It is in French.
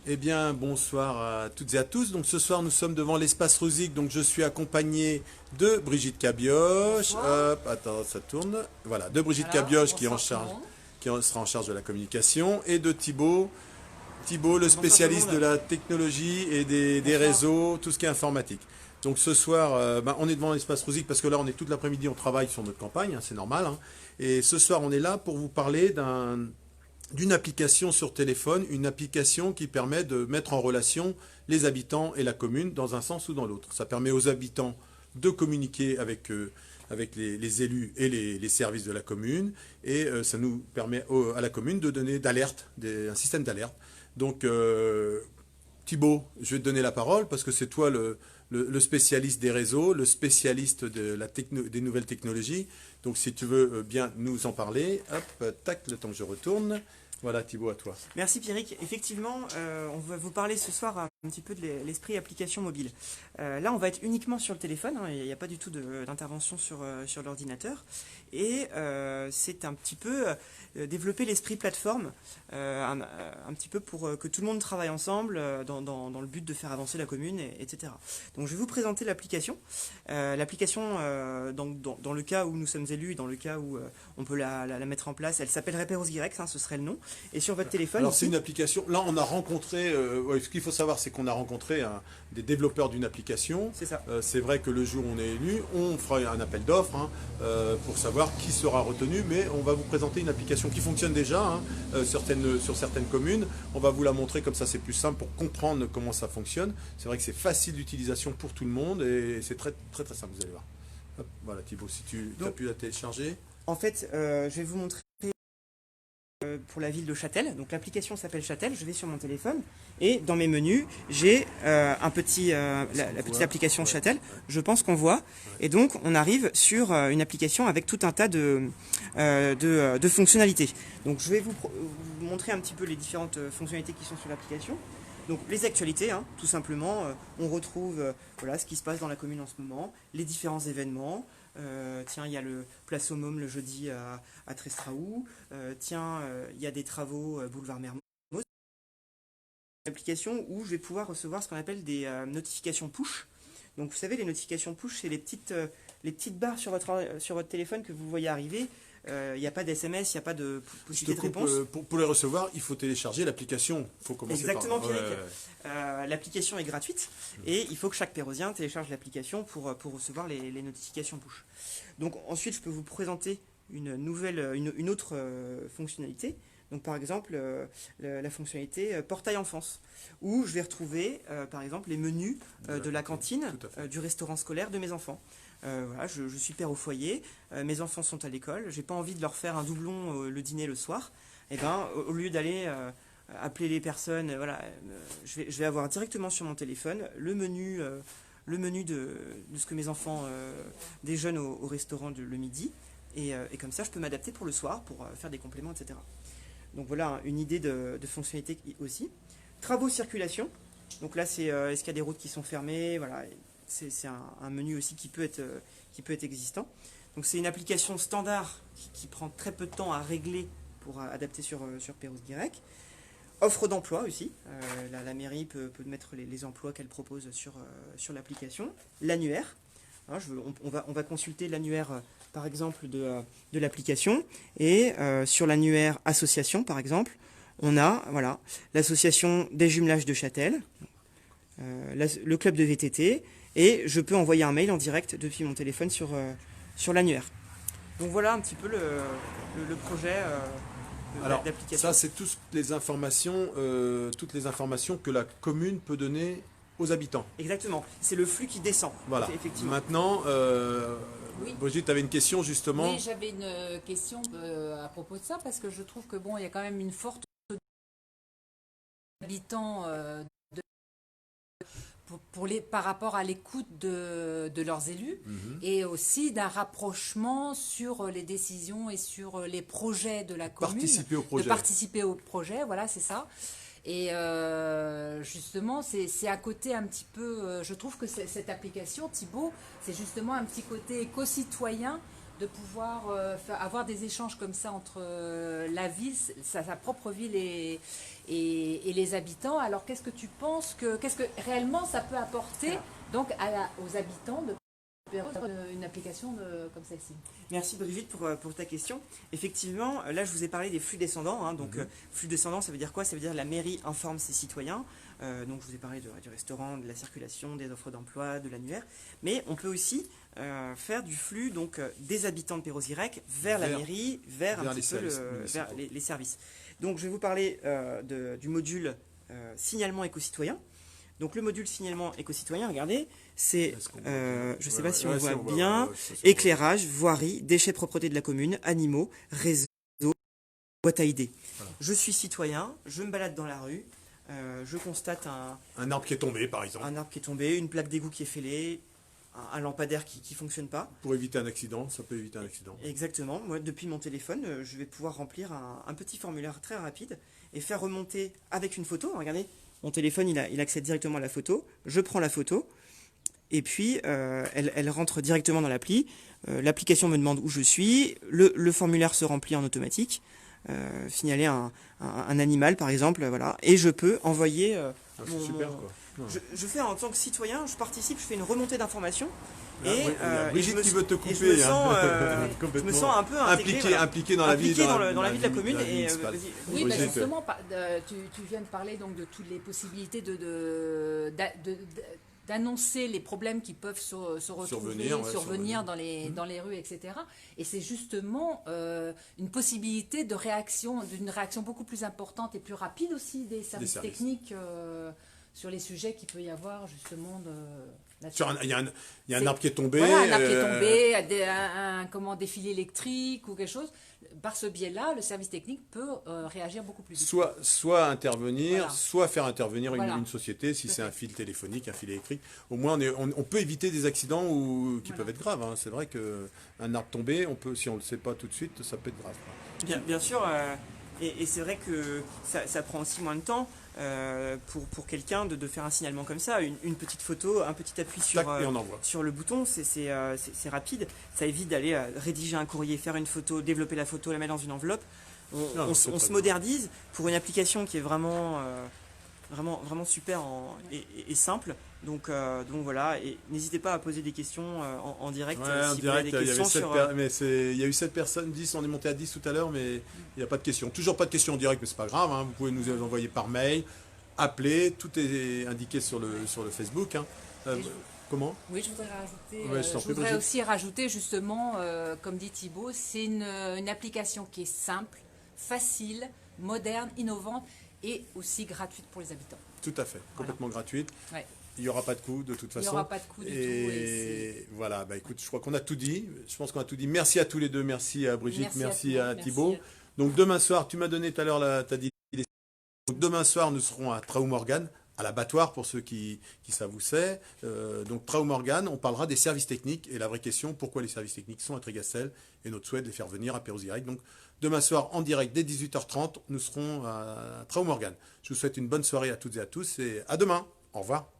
Eh bien, bonsoir à toutes et à tous. Donc, ce soir, nous sommes devant l'espace Rusique. Donc, je suis accompagné de Brigitte Cabioche. Bonsoir. Hop, attends, ça tourne. Voilà, de Brigitte Voilà, Cabioche qui est en bonsoir tout le charge, monde. sera en charge de la communication, et de Thibaut. Thibaut, le Bonsoir tout le spécialiste de monde. la technologie et des Bonsoir. réseaux, tout ce qui est informatique. Donc, ce soir, on est devant l'espace Rusique parce que là, on est toute l'après-midi, on travaille sur notre campagne, hein, c'est normal, hein. Et ce soir, on est là pour vous parler d'une application sur téléphone, une application qui permet de mettre en relation les habitants et la commune dans un sens ou dans l'autre. Ça permet aux habitants de communiquer avec les élus et les services de la commune, et ça nous permet à la commune de donner un système d'alerte. Donc, Thibaut, je vais te donner la parole parce que c'est toi le spécialiste des réseaux, le spécialiste des nouvelles technologies. Donc, si tu veux bien nous en parler, hop, tac, le temps que je retourne. Voilà, Thibaut, à toi. Merci Pierrick. Effectivement, on va vous parler ce soir un petit peu de l'esprit application mobile. Là, on va être uniquement sur le téléphone, hein, il n'y a pas du tout d'intervention sur l'ordinateur. Et c'est un petit peu développer l'esprit plateforme, un petit peu pour que tout le monde travaille ensemble dans le but de faire avancer la commune, etc. Donc je vais vous présenter l'application. L'application, dans le cas où nous sommes élus, dans le cas où on peut la mettre en place, elle s'appelle Repéros Guirex, hein, ce serait le nom. Et sur votre téléphone Alors, c'est ici, une application. Là, on a rencontré. Ouais, ce qu'il faut savoir, c'est qu'on a rencontré des développeurs d'une application. c'est ça. C'est vrai que le jour où on est élu, on fera un appel d'offres, hein, pour savoir qui sera retenu. Mais on va vous présenter une application qui fonctionne déjà, hein, sur certaines communes. On va vous la montrer, comme ça c'est plus simple pour comprendre comment ça fonctionne. C'est vrai que c'est facile d'utilisation pour tout le monde et c'est très très très simple, vous allez voir. Hop, voilà, Thibaut, si tu as Donc, pu la télécharger. en fait, je vais vous montrer pour la ville de Châtel. Donc l'application s'appelle Châtel, je vais sur mon téléphone et dans mes menus, j'ai la petite application Ouais, Châtel, ouais, je pense qu'on voit. Et donc on arrive sur une application avec tout un tas de fonctionnalités. Donc je vais vous montrer un petit peu les différentes fonctionnalités qui sont sur l'application. Donc les actualités, hein, tout simplement, on retrouve voilà, ce qui se passe dans la commune en ce moment, les différents événements. Tiens, il y a le Place au Môme le jeudi à Trestraou. Tiens, il y a des travaux boulevard Mermoz. Une application où je vais pouvoir recevoir ce qu'on appelle des notifications push. Donc vous savez, les notifications push, c'est les petites barres sur votre téléphone que vous voyez arriver. Il n'y a pas d'SMS, il n'y a pas de Je te possibilité de coupe, réponse. pour les recevoir, il faut télécharger l'application. Il faut commencer Exactement, par. Ouais, Pierrick. ouais, ouais. L'application est gratuite et il faut que chaque Pérosien télécharge l'application pour recevoir les notifications push. Donc ensuite, je peux vous présenter une autre fonctionnalité. Donc par exemple, la fonctionnalité portail enfance, où je vais retrouver par exemple les menus de la cantine, Tout à fait. du restaurant scolaire de mes enfants. Voilà, je suis père au foyer, mes enfants sont à l'école, j'ai pas envie de leur faire un doublon le dîner le soir. Et ben, au lieu d'aller appeler les personnes, voilà, je vais avoir directement sur mon téléphone le menu de ce que mes enfants déjeunent au restaurant le midi. Et comme ça, je peux m'adapter pour le soir, pour faire des compléments, etc. Donc voilà une idée de fonctionnalité aussi. Travaux circulation. Donc là, c'est est-ce qu'il y a des routes qui sont fermées, voilà. C'est un menu aussi qui peut être existant. Donc c'est une application standard qui prend très peu de temps à régler pour adapter sur Pérouse Guirec. Offre d'emploi aussi. La mairie peut mettre les emplois qu'elle propose sur l'application. L'annuaire. Hein, on va consulter l'annuaire, par exemple, de l'application. Et sur l'annuaire association, par exemple, on a voilà, l'association des jumelages de Châtel, le club de VTT, et je peux envoyer un mail en direct depuis mon téléphone sur l'annuaire. Donc voilà un petit peu le projet Alors, d'application. ça, c'est toutes les informations que la commune peut donner aux habitants. Exactement, c'est le flux qui descend, Voilà. effectivement. Maintenant, Oui, Brigitte, tu avais une question justement. oui, j'avais une question à propos de ça parce que je trouve que bon, il y a quand même une forte habitants par rapport à l'écoute de leurs élus Mhm. et aussi d'un rapprochement sur les décisions et sur les projets de la commune, Participer au projet. de participer au projet, voilà, c'est ça. Et justement, c'est à côté un petit peu, je trouve que cette application, Thibaut, c'est justement un petit côté éco-citoyen de pouvoir avoir des échanges comme ça entre la ville, sa propre ville et les habitants. Alors qu'est-ce que tu penses qu'est-ce que réellement ça peut apporter donc aux habitants de une application comme celle-ci? Merci Brigitte pour ta question. Effectivement, là je vous ai parlé des flux descendants. Hein, donc flux descendants, ça veut dire quoi? Ça veut dire la mairie informe ses citoyens. Donc je vous ai parlé du restaurant, de la circulation, des offres d'emploi, de l'annuaire. Mais on peut aussi faire du flux donc, des habitants de Perros-Guirec vers la mairie, vers un petit peu les services. Donc je vais vous parler du module signalement éco-citoyen. Donc le module signalement éco-citoyen, regardez, c'est, je ne sais pas si on voit bien, éclairage, voirie, déchets propreté de la commune, animaux, réseau, boîte à idées. Voilà. Je suis citoyen, je me balade dans la rue, je constate un arbre qui est tombé par exemple. Un arbre qui est tombé, une plaque d'égout qui est fêlée, un lampadaire qui ne fonctionne pas. Pour éviter un accident, ça peut éviter un accident. Exactement, moi depuis mon téléphone, je vais pouvoir remplir un petit formulaire très rapide et faire remonter avec une photo, regardez. Mon téléphone, il accède directement à la photo. Je prends la photo et puis elle rentre directement dans l'appli. L'application me demande où je suis. Le formulaire se remplit en automatique. Signaler un animal, par exemple. Voilà. Et je peux envoyer... c'est super, quoi. Je fais en tant que citoyen, je participe, je fais une remontée d'informations. Brigitte qui veut te couper. Je me sens un peu impliqué dans la vie de la commune. Oui, justement, tu viens de parler donc de toutes les possibilités d'annoncer les problèmes qui peuvent survenir dans les rues, etc. Et c'est justement une possibilité d'une réaction beaucoup plus importante et plus rapide aussi des services techniques sur les sujets qu'il peut y avoir justement il y a un arbre qui est tombé. Voilà, un arbre qui est tombé, un défilé électrique ou quelque chose. Par ce biais-là, le service technique peut réagir beaucoup plus vite. Soit intervenir, soit faire intervenir une société, si c'est un fil téléphonique, un fil électrique. Au moins, on peut éviter des accidents qui peuvent être graves. Hein. C'est vrai qu'un arbre tombé, si on ne le sait pas tout de suite, ça peut être grave. Bien sûr, et c'est vrai que ça prend aussi moins de temps. Pour quelqu'un de faire un signalement comme ça, une petite photo, un petit appui sur le bouton, c'est rapide. Ça évite d'aller rédiger un courrier, faire une photo, développer la photo, la mettre dans une enveloppe. On se modernise pour une application qui est vraiment super et simple. Donc voilà, et n'hésitez pas à poser des questions en direct. En direct, il y a eu 7 personnes, 10, on est monté à 10 tout à l'heure, mais il n'y a pas de questions. Toujours pas de questions en direct, mais c'est pas grave, hein. Vous pouvez nous les envoyer par mail, appeler, tout est indiqué sur le Facebook. Hein. Comment? Oui, je voudrais rajouter. Je voudrais aussi rajouter justement, comme dit Thibaut, c'est une application qui est simple, facile, moderne, innovante et aussi gratuite pour les habitants. Tout à fait, complètement gratuite. Ouais. Il n'y aura pas de coût de toute façon. Il n'y aura pas de coût du tout. Et voilà, écoute, je crois qu'on a tout dit. Je pense qu'on a tout dit. Merci à tous les deux. Merci à Brigitte, merci à Thibaut. Donc demain soir, tu m'as donné tout à l'heure, tu as dit. Donc demain soir, nous serons à Traoumorgan, à l'abattoir pour ceux qui savent où c'est. Donc Traoumorgan, on parlera des services techniques. Et la vraie question, pourquoi les services techniques sont à Trégastel et notre souhait de les faire venir à Perros-Guirec. Donc demain soir, en direct, dès 18h30, nous serons à Traoumorgan. Je vous souhaite une bonne soirée à toutes et à tous et à demain. Au revoir.